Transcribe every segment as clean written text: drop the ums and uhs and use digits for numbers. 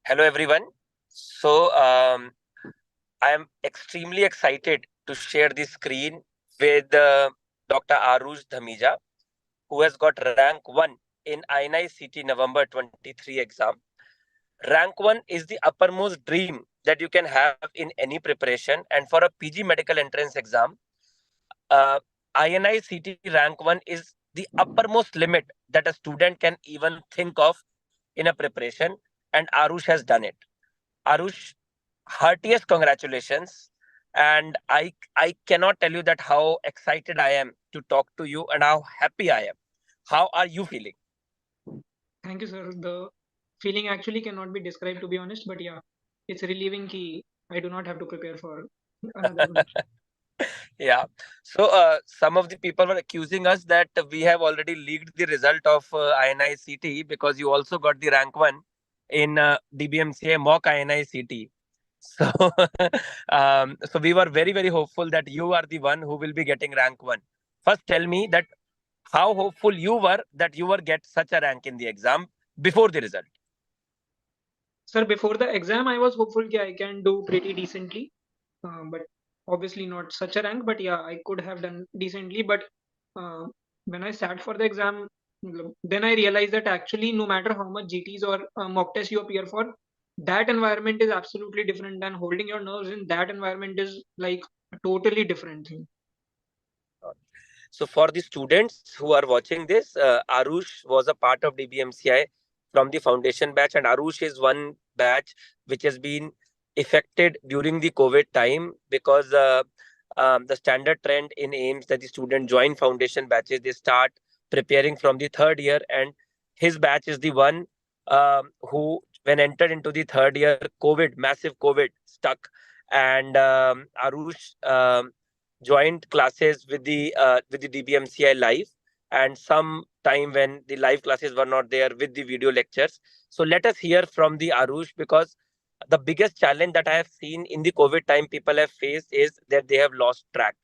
Hello, everyone. So, I am extremely excited to share the screen with Dr. Aarosh Dhamija, who has got rank 1 in INICET November 23 exam. Rank 1 is the uppermost dream that you can have in any preparation. And for a PG medical entrance exam, uh, INICET rank 1 is the uppermost limit that a student can even think of in a preparation. And Aarush has done it. Arush, heartiest congratulations. And I cannot tell you that how excited I am to talk to you and how happy I am. How are you feeling? Thank you, sir. The feeling actually cannot be described, to be honest, but yeah, it's relieving ki I do not have to prepare for another one. Yeah. So some of the people were accusing us that we have already leaked the result of INICT because you also got the rank 1 in DBMCI mock INICT. So, so we were very, very hopeful that you are the one who will be getting rank 1. First, tell me that how hopeful you were that you were get such a rank in the exam before the result. Sir, before the exam, I was hopeful ki I can do pretty decently, but obviously not such a rank. But yeah, I could have done decently. But uh, when I sat for the exam, then I realized that actually, no matter how much GTs or mock tests you appear for, that environment is absolutely different. And holding your nerves in that environment is like a totally different thing. So for the students who are watching this, Arush was a part of DBMCI from the foundation batch, and Arush is one batch which has been affected during the COVID time because the standard trend in AIMS that the student join foundation batches, they start preparing from the third year, and his batch is the one who, when entered into the third year, COVID, massive COVID stuck, and Arush joined classes with the DBMCI live, and some time when the live classes were not there with the video lectures. So let us hear from the Arush, because the biggest challenge that I have seen in the COVID time people have faced is that they have lost track.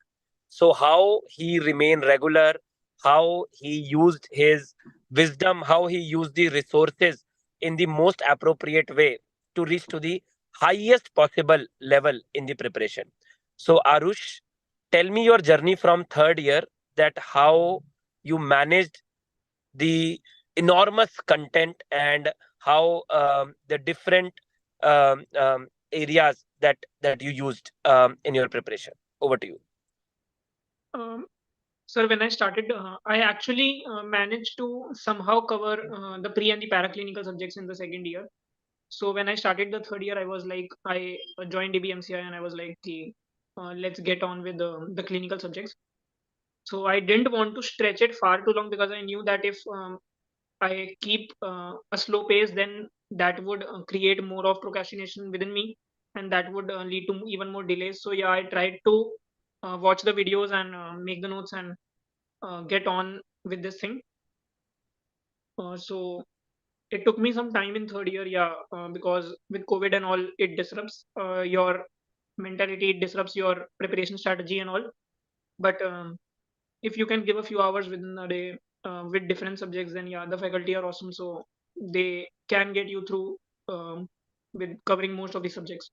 So how he remained regular, how he used his wisdom, how he used the resources in the most appropriate way to reach to the highest possible level in the preparation. So Arush, tell me your journey from third year, that how you managed the enormous content and how the different areas that you used in your preparation. Over to you. Um, Sir, when I started, I actually managed to somehow cover the pre and the paraclinical subjects in the second year. So when I started the third year, I was like, I joined DBMCI and I was like, "Okay, let's get on with the clinical subjects." So I didn't want to stretch it far too long because I knew that if I keep a slow pace, then that would create more of procrastination within me, and that would lead to even more delays. So yeah, I tried to watch the videos and make the notes and get on with this thing. So it took me some time in third year, yeah, because with COVID and all, it disrupts your mentality, it disrupts your preparation strategy and all. But if you can give a few hours within a day with different subjects, then yeah, the faculty are awesome. So they can get you through with covering most of the subjects.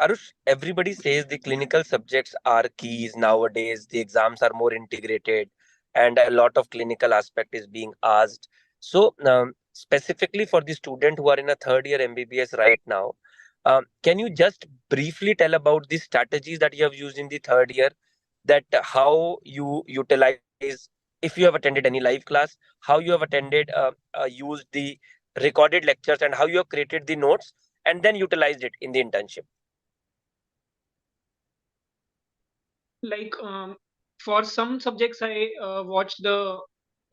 Arush, everybody says the clinical subjects are keys nowadays. The exams are more integrated, and a lot of clinical aspect is being asked. So, specifically for the student who are in a third year MBBS right now, can you just briefly tell about the strategies that you have used in the third year? That how you utilize, if you have attended any live class, how you have attended, used the recorded lectures, and how you have created the notes, and then utilized it in the internship. Like for some subjects, I watch the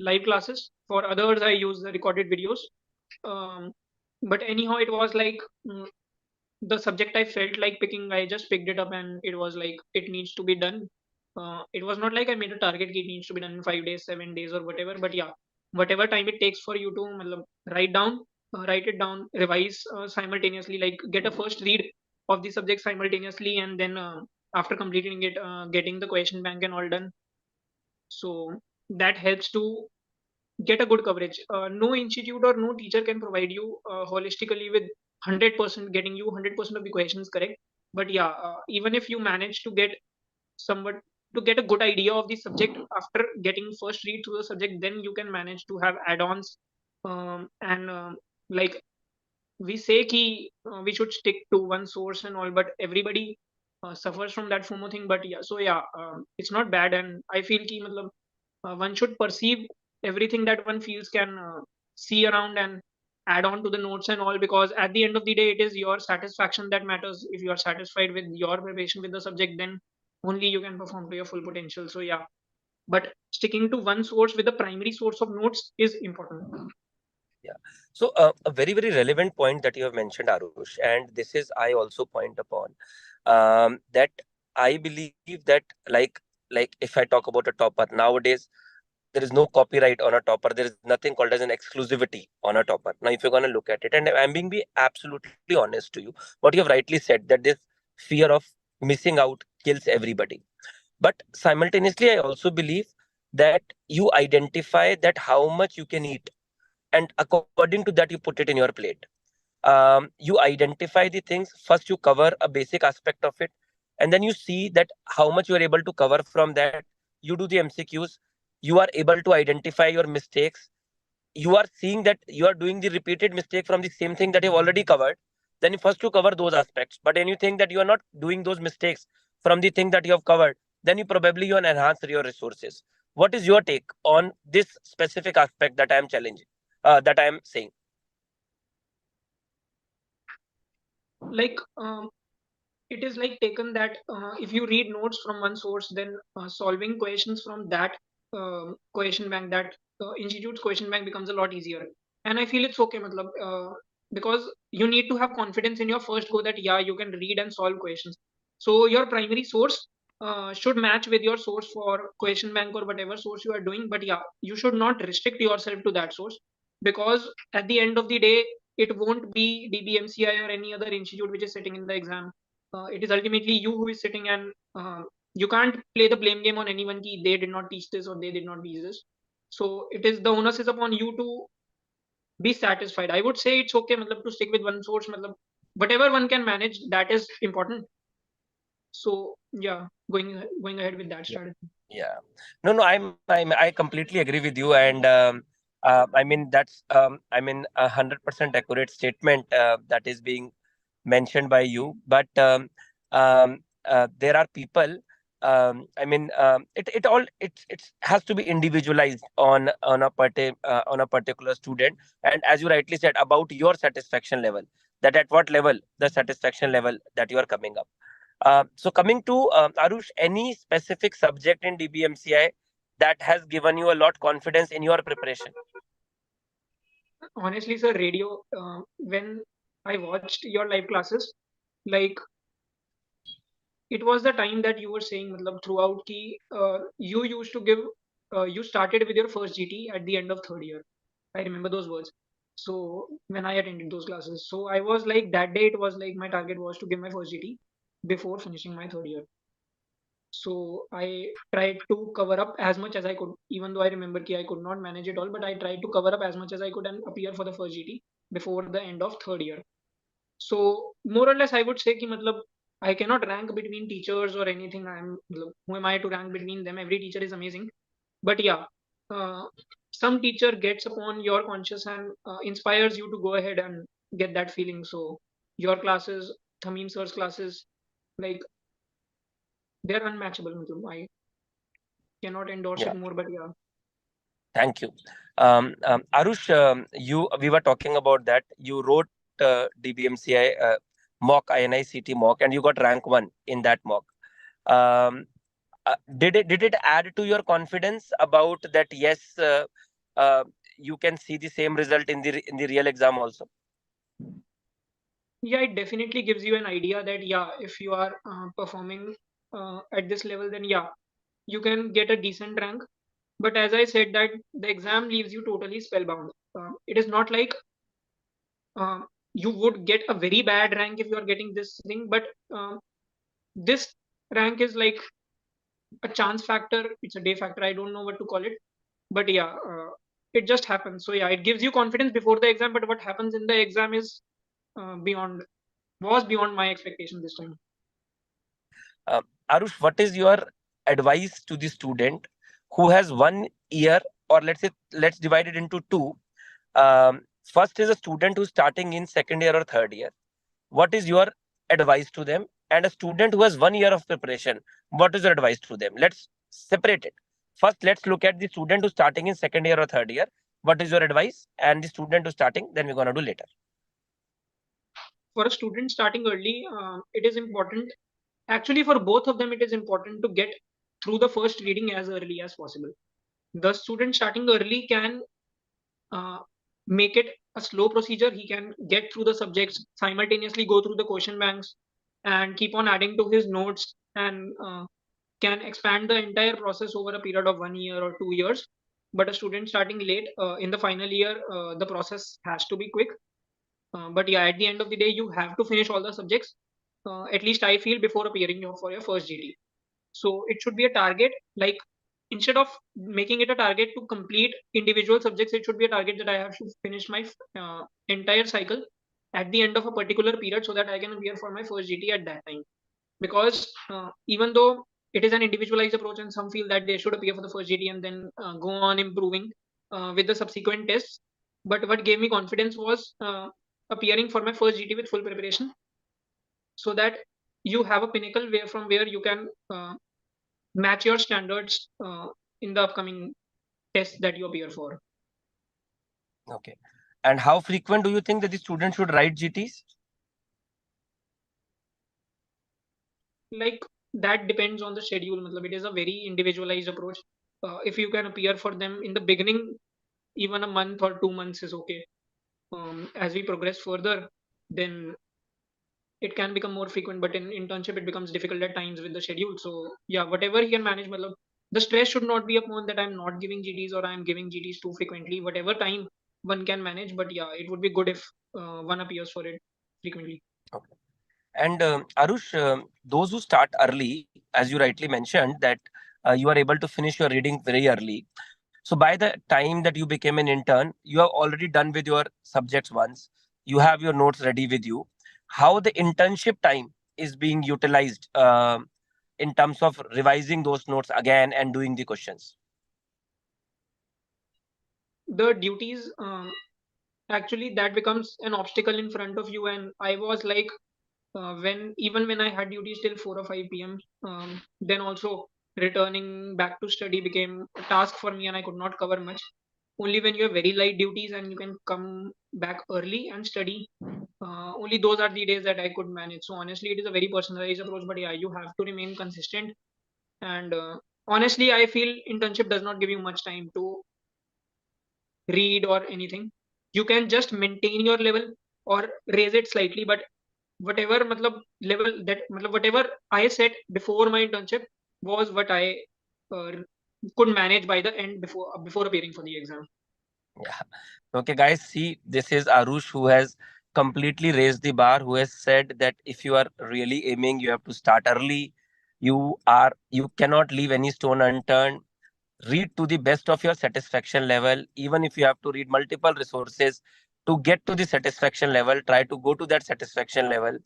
live classes. For others, I use the recorded videos. Um, but anyhow, it was like the subject I felt like picking, I just picked it up and it was like it needs to be done. It was not like I made a target, it needs to be done in 5 days, 7 days, or whatever. But yeah, whatever time it takes for you to write down, write it down, revise simultaneously, like get a first read of the subject simultaneously, and then after completing it, getting the question bank and all done. So that helps to get a good coverage. No institute or no teacher can provide you holistically with 100% getting you 100% of the questions correct. But yeah, even if you manage to get somewhat to get a good idea of the subject after getting first read through the subject, then you can manage to have add-ons, and like we say ki, we should stick to one source and all, but everybody suffers from that FOMO thing. But yeah, so yeah, it's not bad, and I feel ki matlab, one should perceive everything that one feels can see around and add on to the notes and all, because at the end of the day it is your satisfaction that matters. If you are satisfied with your preparation with the subject, then only you can perform to your full potential. So yeah, but sticking to one source with the primary source of notes is important. Yeah. So a very, very relevant point that you have mentioned, Arush, and this is I also point upon, that I believe that like if I talk about a topper nowadays, there is no copyright on a topper. There is nothing called as an exclusivity on a topper. Now, if you're going to look at it, and I'm being be absolutely honest to you, what you have rightly said, that this fear of missing out kills everybody. But simultaneously, I also believe that you identify that how much you can eat, and according to that, you put it in your plate. You identify the things first, you cover a basic aspect of it, and then you see that how much you are able to cover from that. You do the MCQs, you are able to identify your mistakes, you are seeing that you are doing the repeated mistake from the same thing that you've already covered. Then you first to cover those aspects, but when you think that you are not doing those mistakes from the thing that you have covered, then you probably you enhance your resources. What is your take on this specific aspect that I am challenging, that I am saying? Like it is like taken that if you read notes from one source, then solving questions from that question bank, that institute's question bank, becomes a lot easier. And I feel it's okay, matlab, because you need to have confidence in your first go that yeah, you can read and solve questions. So your primary source should match with your source for question bank or whatever source you are doing. But yeah, you should not restrict yourself to that source, because at the end of the day, it won't be DBMCI or any other institute which is sitting in the exam. It is ultimately you who is sitting, and you can't play the blame game on anyone ki they did not teach this or they did not teach this. So it is the onus is upon you to be satisfied. I would say it's okay, matlab, to stick with one source, matlab, whatever one can manage, that is important. So yeah, going ahead with that strategy. Yeah. No, no, I completely agree with you. And I mean, that's, I mean, 100% accurate statement that is being mentioned by you. But there are people, I mean, it all, it has to be individualized on a particular student. And as you rightly said about your satisfaction level, that at what level, the satisfaction level that you are coming up. So coming to Arush, any specific subject in DBMCI that has given you a lot confidence in your preparation? Honestly, sir, radio. When I watched your live classes, like it was the time that you were saying, matlab, throughout ki you used to give, you started with your first GT at the end of third year. I remember those words. So when I attended those classes, so I was like that day, it was like my target was to give my first GT before finishing my third year. So I tried to cover up as much as I could, even though I remember ki I could not manage it all, but I tried to cover up as much as I could and appear for the first GT before the end of third year. So more or less, I would say कि मतलब I cannot rank between teachers or anything. Who am I to rank between them? Every teacher is amazing, but yeah, uh, some teacher gets upon your conscious and inspires you to go ahead and get that feeling. So your classes, Thamim sir's classes, like they're unmatchable. मतलब, I cannot endorse Yeah, it more, but yeah. thank you. Arush, you we were talking about that. You wrote DBMCI mock, INICET mock, and you got rank one in that mock. Um, did it add to your confidence about that? Yes, uh, you can see the same result in the real exam also. Yeah, it definitely gives you an idea that yeah, if you are performing at this level, then yeah, you can get a decent rank. But as I said, that the exam leaves you totally spellbound. It is not like uh, you would get a very bad rank if you are getting this thing, but this rank is like a chance factor. It's a day factor. I don't know what to call it, but yeah, it just happens. So yeah, it gives you confidence before the exam, but what happens in the exam is was beyond my expectation this time. Arush, what is your advice to the student who has 1 year, or let's divide it into two. First is a student who's starting in second year or third year. What is your advice to them? And a student who has 1 year of preparation, what is your advice to them? Let's separate it. First, let's look at the student who's starting in second year or third year. What is your advice? And the student who's starting, then we're going to do later. For a student starting early, it is important. Actually, for both of them, it is important to get through the first reading as early as possible. The student starting early can uh, make it a slow procedure. He can get through the subjects, simultaneously go through the question banks, and keep on adding to his notes, and can expand the entire process over a period of 1 year or 2 years. But a student starting late in the final year, the process has to be quick. But yeah, at the end of the day, you have to finish all the subjects. At least I feel before appearing for your first GT. So it should be a target. Like, instead of making it a target to complete individual subjects, it should be a target that I have to finish my entire cycle at the end of a particular period, so that I can appear for my first GT at that time. Because even though it is an individualized approach, and some feel that they should appear for the first GT and then go on improving with the subsequent tests. But what gave me confidence was appearing for my first GT with full preparation, so that you have a pinnacle where you can match your standards in the upcoming tests that you appear for. Okay. And how frequent do you think that the student should write GTs? Like, that depends on the schedule. It is a very individualized approach. If you can appear for them in the beginning, even a month or 2 months is okay. As we progress further, then it can become more frequent. But in internship, it becomes difficult at times with the schedule. So yeah, whatever he can manage. The stress should not be upon that I'm not giving GTs or I'm giving GTs too frequently. Whatever time one can manage, but yeah, it would be good if one appears for it frequently. Okay. And Arush, those who start early, as you rightly mentioned, that you are able to finish your reading very early. So by the time that you became an intern, you have already done with your subjects once. You have your notes ready with you. How the internship time is being utilized in terms of revising those notes again and doing the questions? The duties, actually, that becomes an obstacle in front of you. And I was like, when I had duties till 4 or 5 p.m., then also returning back to study became a task for me, and I could not cover much. Only when you have very light duties and you can come back early and study, only those are the days that I could manage. So honestly, it is a very personalized approach, but yeah, you have to remain consistent. And honestly, I feel internship does not give you much time to read or anything. You can just maintain your level or raise it slightly, but whatever level that whatever I set before my internship was what I uh, could manage by the end before appearing for the exam. Yeah. Okay, guys, see, this is Arush who has completely raised the bar, who has said that if you are really aiming, you have to start early. You cannot leave any stone unturned. Read to the best of your satisfaction level. Even if you have to read multiple resources to get to the satisfaction level, try to go to that satisfaction level.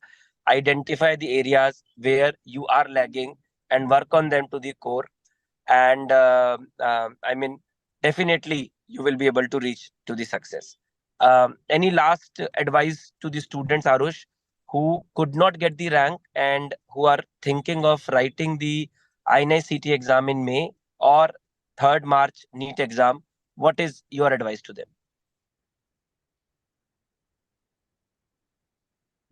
Identify the areas where you are lagging and work on them to the core. And I mean, definitely you will be able to reach to the success. Any last advice to the students, Arush, who could not get the rank and who are thinking of writing the INICET exam in May or 3rd March NEET exam? What is your advice to them?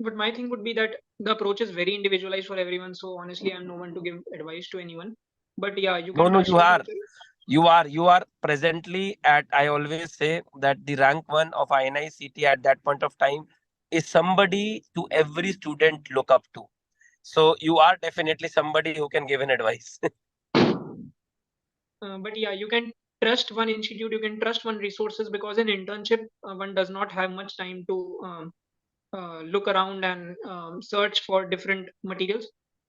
But my thing would be that the approach is very individualized for everyone, so honestly I'm no one to give advice to anyone. But yeah, you No, can no, trust you your are. future. You are presently at, I always say that the rank one of INICET at that point of time is somebody to every student look up to. So you are definitely somebody who can give an advice. But yeah, you can trust one institute, you can trust one resources, because in internship one does not have much time to look around and search for different materials.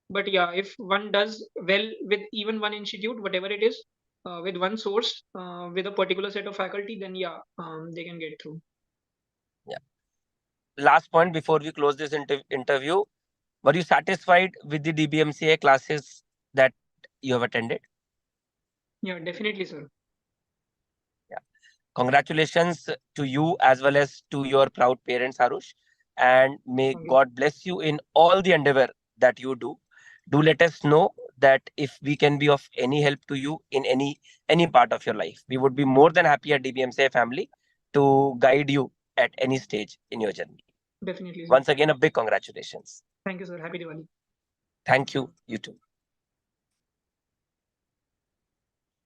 But yeah, if one does well with even one institute, whatever it is, with one source, with a particular set of faculty, then yeah, they can get through. Yeah. Last point before we close this interview, were you satisfied with the DBMCA classes that you have attended? Yeah, definitely, sir. Yeah. Congratulations to you as well as to your proud parents, Aarosh. And may Okay. God bless you in all the endeavor that you do. Do let us know that if we can be of any help to you in any part of your life. We would be more than happy at DBMCA family to guide you at any stage in your journey. Definitely, sir. Once again, a big congratulations. Thank you, sir. Happy Diwali. Thank you. You too.